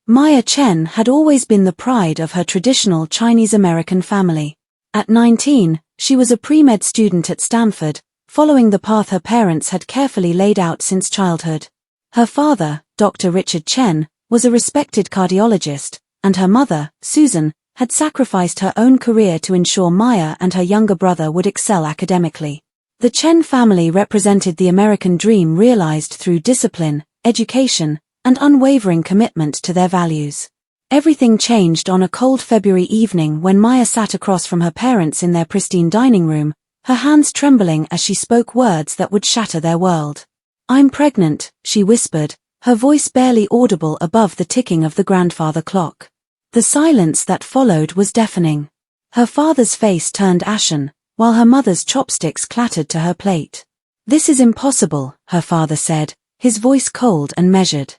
Maya Chen had always been the pride of her traditional Chinese-American family. At 19, she was a pre-med student at Stanford, following the path her parents had carefully laid out since childhood. Her father, Dr. Richard Chen, was a respected cardiologist, and her mother, Susan, had sacrificed her own career to ensure Maya and her younger brother would excel academically. The Chen family represented the American dream realized through discipline, education, and unwavering commitment to their values. Everything changed on a cold February evening when Maya sat across from her parents in their pristine dining room, her hands trembling as she spoke words that would shatter their world. "I'm pregnant," she whispered, her voice barely audible above the ticking of the grandfather clock. The silence that followed was deafening. Her father's face turned ashen, while her mother's chopsticks clattered to her plate. "This is impossible," her father said, his voice cold and measured.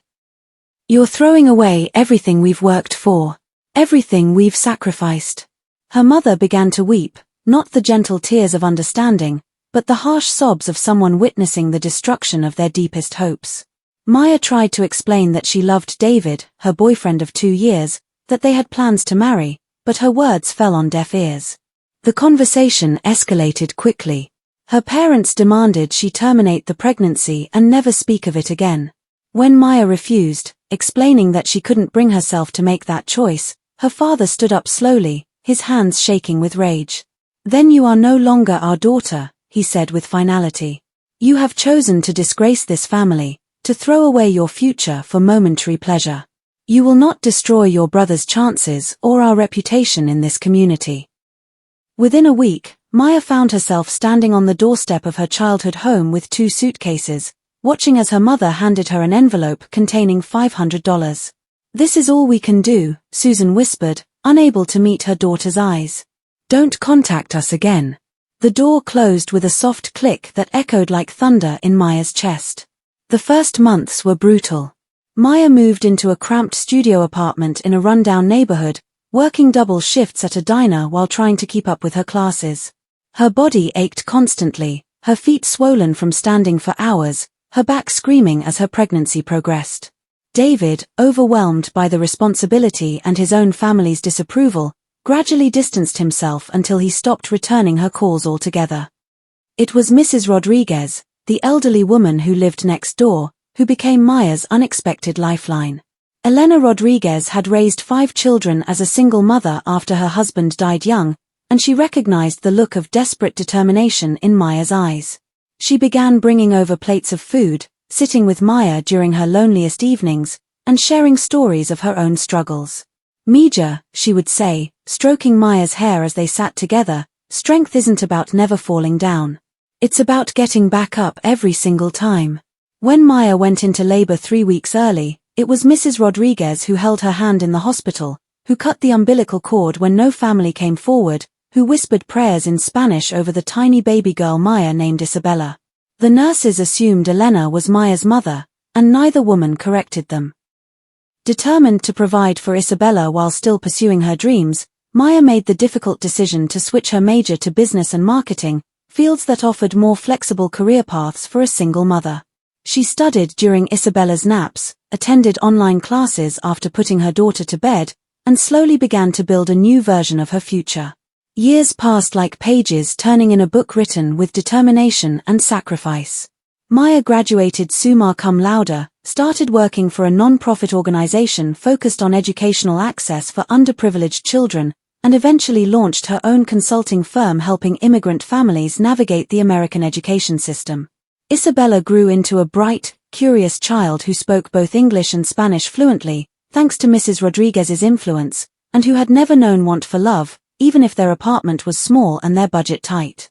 "You're throwing away everything we've worked for. Everything we've sacrificed." Her mother began to weep, not the gentle tears of understanding, but the harsh sobs of someone witnessing the destruction of their deepest hopes. Maya tried to explain that she loved David, her boyfriend of 2 years, that they had plans to marry, but her words fell on deaf ears. The conversation escalated quickly. Her parents demanded she terminate the pregnancy and never speak of it again. When Maya refused, explaining that she couldn't bring herself to make that choice, her father stood up slowly, his hands shaking with rage. "Then you are no longer our daughter," he said with finality. "You have chosen to disgrace this family, to throw away your future for momentary pleasure. You will not destroy your brother's chances or our reputation in this community." Within a week, Maya found herself standing on the doorstep of her childhood home with 2 suitcases, watching as her mother handed her an envelope containing $500. "This is all we can do," Susan whispered, unable to meet her daughter's eyes. "Don't contact us again." The door closed with a soft click that echoed like thunder in Maya's chest. The first months were brutal. Maya moved into a cramped studio apartment in a rundown neighborhood, working double shifts at a diner while trying to keep up with her classes. Her body ached constantly, her feet swollen from standing for hours, her back screaming as her pregnancy progressed. David, overwhelmed by the responsibility and his own family's disapproval, gradually distanced himself until he stopped returning her calls altogether. It was Mrs. Rodriguez, the elderly woman who lived next door, who became Maya's unexpected lifeline. Elena Rodriguez had raised 5 children as a single mother after her husband died young, and she recognized the look of desperate determination in Maya's eyes. She began bringing over plates of food, sitting with Maya during her loneliest evenings, and sharing stories of her own struggles. "Mija," she would say, stroking Maya's hair as they sat together, "strength isn't about never falling down. It's about getting back up every single time." When Maya went into labor 3 weeks early, it was Mrs. Rodriguez who held her hand in the hospital, who cut the umbilical cord when no family came forward, who whispered prayers in Spanish over the tiny baby girl Maya named Isabella. The nurses assumed Elena was Maya's mother, and neither woman corrected them. Determined to provide for Isabella while still pursuing her dreams, Maya made the difficult decision to switch her major to business and marketing, fields that offered more flexible career paths for a single mother. She studied during Isabella's naps, attended online classes after putting her daughter to bed, and slowly began to build a new version of her future. Years passed like pages turning in a book written with determination and sacrifice. Maya graduated summa cum laude, started working for a non-profit organization focused on educational access for underprivileged children, and eventually launched her own consulting firm helping immigrant families navigate the American education system. Isabella grew into a bright, curious child who spoke both English and Spanish fluently, thanks to Mrs. Rodriguez's influence, and who had never known want for love, even if their apartment was small and their budget tight.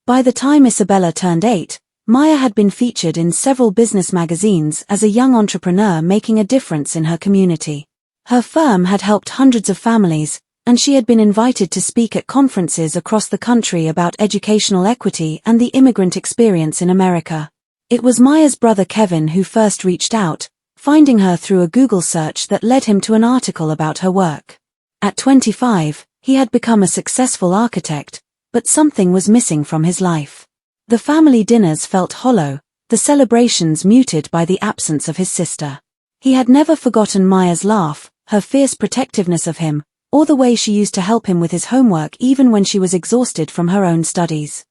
By the time Isabella turned 8, Maya had been featured in several business magazines as a young entrepreneur making a difference in her community. Her firm had helped hundreds of families, and she had been invited to speak at conferences across the country about educational equity and the immigrant experience in America. It was Maya's brother Kevin who first reached out, finding her through a Google search that led him to an article about her work. At 25, he had become a successful architect, but something was missing from his life. The family dinners felt hollow, the celebrations muted by the absence of his sister. He had never forgotten Maya's laugh, her fierce protectiveness of him, or the way she used to help him with his homework even when she was exhausted from her own studies.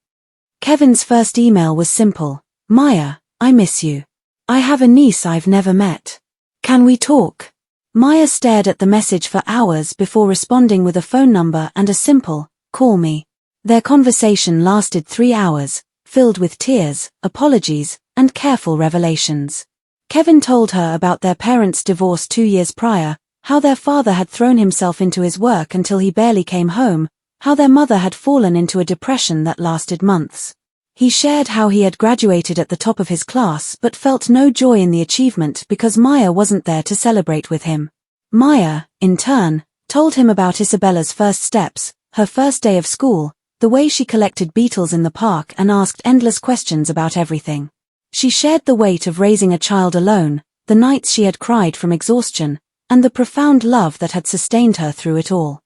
Kevin's first email was simple. Maya, I miss you. I have a niece I've never met. Can we talk? Maya stared at the message for hours before responding with a phone number and a simple, call me. Their conversation lasted 3 hours, filled with tears, apologies, and careful revelations. Kevin told her about their parents' divorce 2 years prior, how their father had thrown himself into his work until he barely came home, how their mother had fallen into a depression that lasted months. He shared how he had graduated at the top of his class but felt no joy in the achievement because Maya wasn't there to celebrate with him. Maya, in turn, told him about Isabella's first steps, her first day of school, the way she collected beetles in the park and asked endless questions about everything. She shared the weight of raising a child alone, the nights she had cried from exhaustion, and the profound love that had sustained her through it all.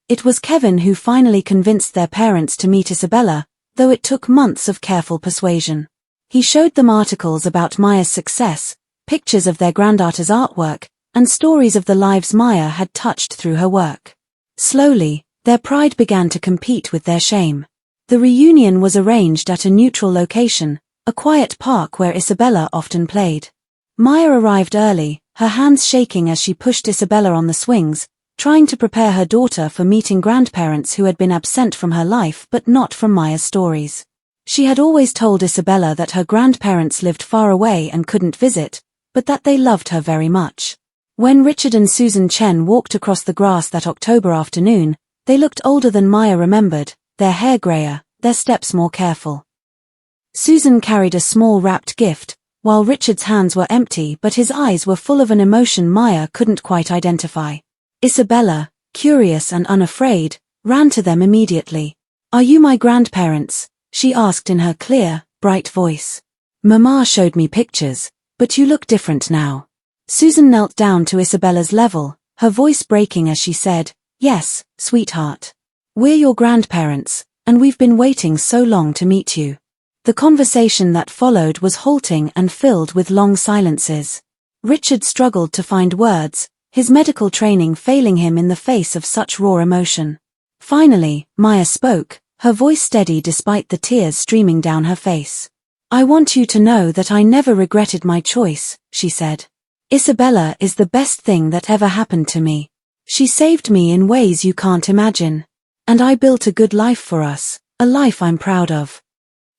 It was Kevin who finally convinced their parents to meet Isabella, though it took months of careful persuasion. He showed them articles about Maya's success, pictures of their granddaughter's artwork, and stories of the lives Maya had touched through her work. Slowly, their pride began to compete with their shame. The reunion was arranged at a neutral location, a quiet park where Isabella often played. Maya arrived early, her hands shaking as she pushed Isabella on the swings, trying to prepare her daughter for meeting grandparents who had been absent from her life but not from Maya's stories. She had always told Isabella that her grandparents lived far away and couldn't visit, but that they loved her very much. When Richard and Susan Chen walked across the grass that October afternoon, they looked older than Maya remembered, their hair grayer, their steps more careful. Susan carried a small wrapped gift, while Richard's hands were empty but his eyes were full of an emotion Maya couldn't quite identify. Isabella, curious and unafraid, ran to them immediately. Are you my grandparents? She asked in her clear, bright voice. Mama showed me pictures, but you look different now. Susan knelt down to Isabella's level, her voice breaking as she said, Yes, sweetheart. We're your grandparents, and we've been waiting so long to meet you. The conversation that followed was halting and filled with long silences. Richard struggled to find words, his medical training failing him in the face of such raw emotion. Finally, Maya spoke, her voice steady despite the tears streaming down her face. I want you to know that I never regretted my choice, she said. Isabella is the best thing that ever happened to me. She saved me in ways you can't imagine. And I built a good life for us, a life I'm proud of.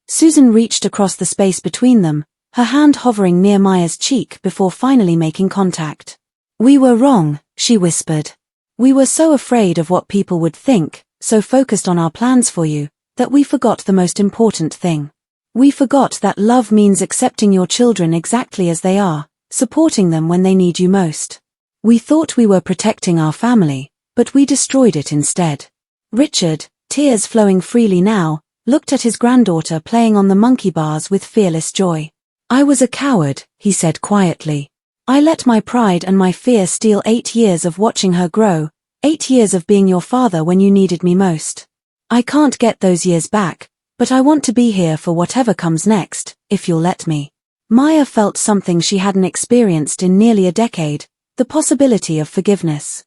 Susan reached across the space between them, her hand hovering near Maya's cheek before finally making contact. We were wrong, she whispered. We were so afraid of what people would think, so focused on our plans for you, that we forgot the most important thing. We forgot that love means accepting your children exactly as they are, supporting them when they need you most. We thought we were protecting our family, but we destroyed it instead. Richard, tears flowing freely now, looked at his granddaughter playing on the monkey bars with fearless joy. I was a coward, he said quietly. I let my pride and my fear steal 8 years of watching her grow, 8 years of being your father when you needed me most. I can't get those years back, but I want to be here for whatever comes next, if you'll let me. Maya felt something she hadn't experienced in nearly a decade, the possibility of forgiveness.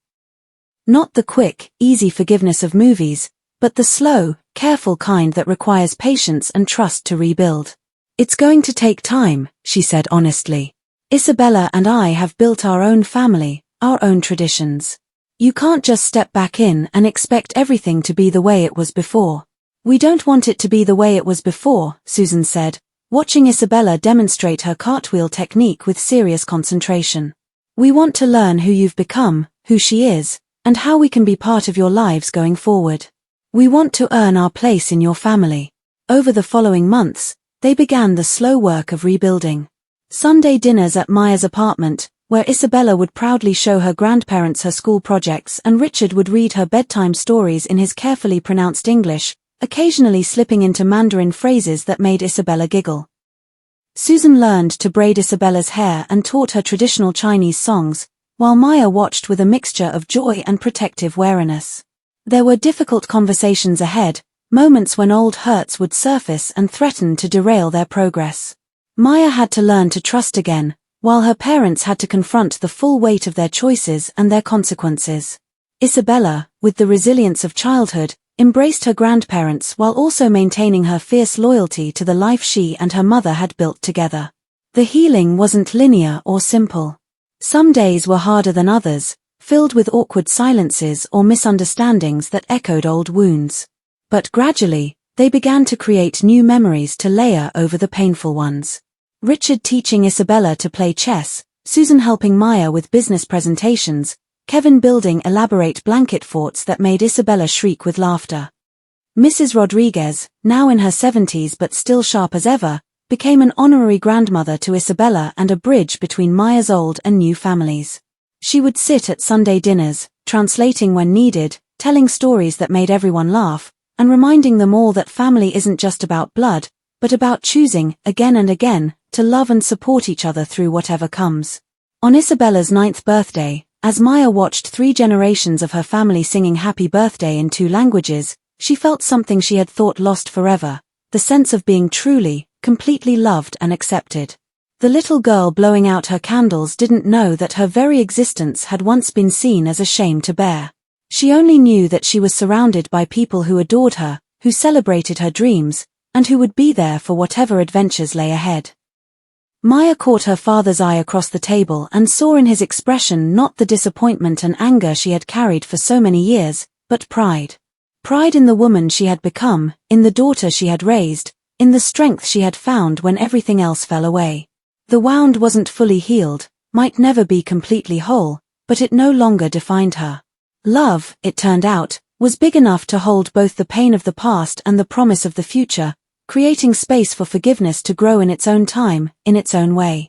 Not the quick, easy forgiveness of movies, but the slow, careful kind that requires patience and trust to rebuild. It's going to take time, she said honestly. Isabella and I have built our own family, our own traditions. You can't just step back in and expect everything to be the way it was before. We don't want it to be the way it was before, Susan said, watching Isabella demonstrate her cartwheel technique with serious concentration. We want to learn who you've become, who she is, and how we can be part of your lives going forward. We want to earn our place in your family. Over the following months, they began the slow work of rebuilding. Sunday dinners at Maya's apartment, where Isabella would proudly show her grandparents her school projects and Richard would read her bedtime stories in his carefully pronounced English, occasionally slipping into Mandarin phrases that made Isabella giggle. Susan learned to braid Isabella's hair and taught her traditional Chinese songs, while Maya watched with a mixture of joy and protective wariness. There were difficult conversations ahead, moments when old hurts would surface and threaten to derail their progress. Maya had to learn to trust again, while her parents had to confront the full weight of their choices and their consequences. Isabella, with the resilience of childhood, embraced her grandparents while also maintaining her fierce loyalty to the life she and her mother had built together. The healing wasn't linear or simple. Some days were harder than others, filled with awkward silences or misunderstandings that echoed old wounds. But gradually, they began to create new memories to layer over the painful ones. Richard teaching Isabella to play chess, Susan helping Maya with business presentations, Kevin building elaborate blanket forts that made Isabella shriek with laughter. Mrs. Rodriguez, now in her 70s but still sharp as ever, became an honorary grandmother to Isabella and a bridge between Maya's old and new families. She would sit at Sunday dinners, translating when needed, telling stories that made everyone laugh, and reminding them all that family isn't just about blood, but about choosing, again and again, to love and support each other through whatever comes. On Isabella's 9th birthday, as Maya watched 3 generations of her family singing Happy Birthday in 2 languages, she felt something she had thought lost forever, the sense of being truly, completely loved and accepted. The little girl blowing out her candles didn't know that her very existence had once been seen as a shame to bear. She only knew that she was surrounded by people who adored her, who celebrated her dreams, and who would be there for whatever adventures lay ahead. Maya caught her father's eye across the table and saw in his expression not the disappointment and anger she had carried for so many years, but pride. Pride in the woman she had become, in the daughter she had raised, in the strength she had found when everything else fell away. The wound wasn't fully healed, might never be completely whole, but it no longer defined her. Love, it turned out, was big enough to hold both the pain of the past and the promise of the future, creating space for forgiveness to grow in its own time, in its own way.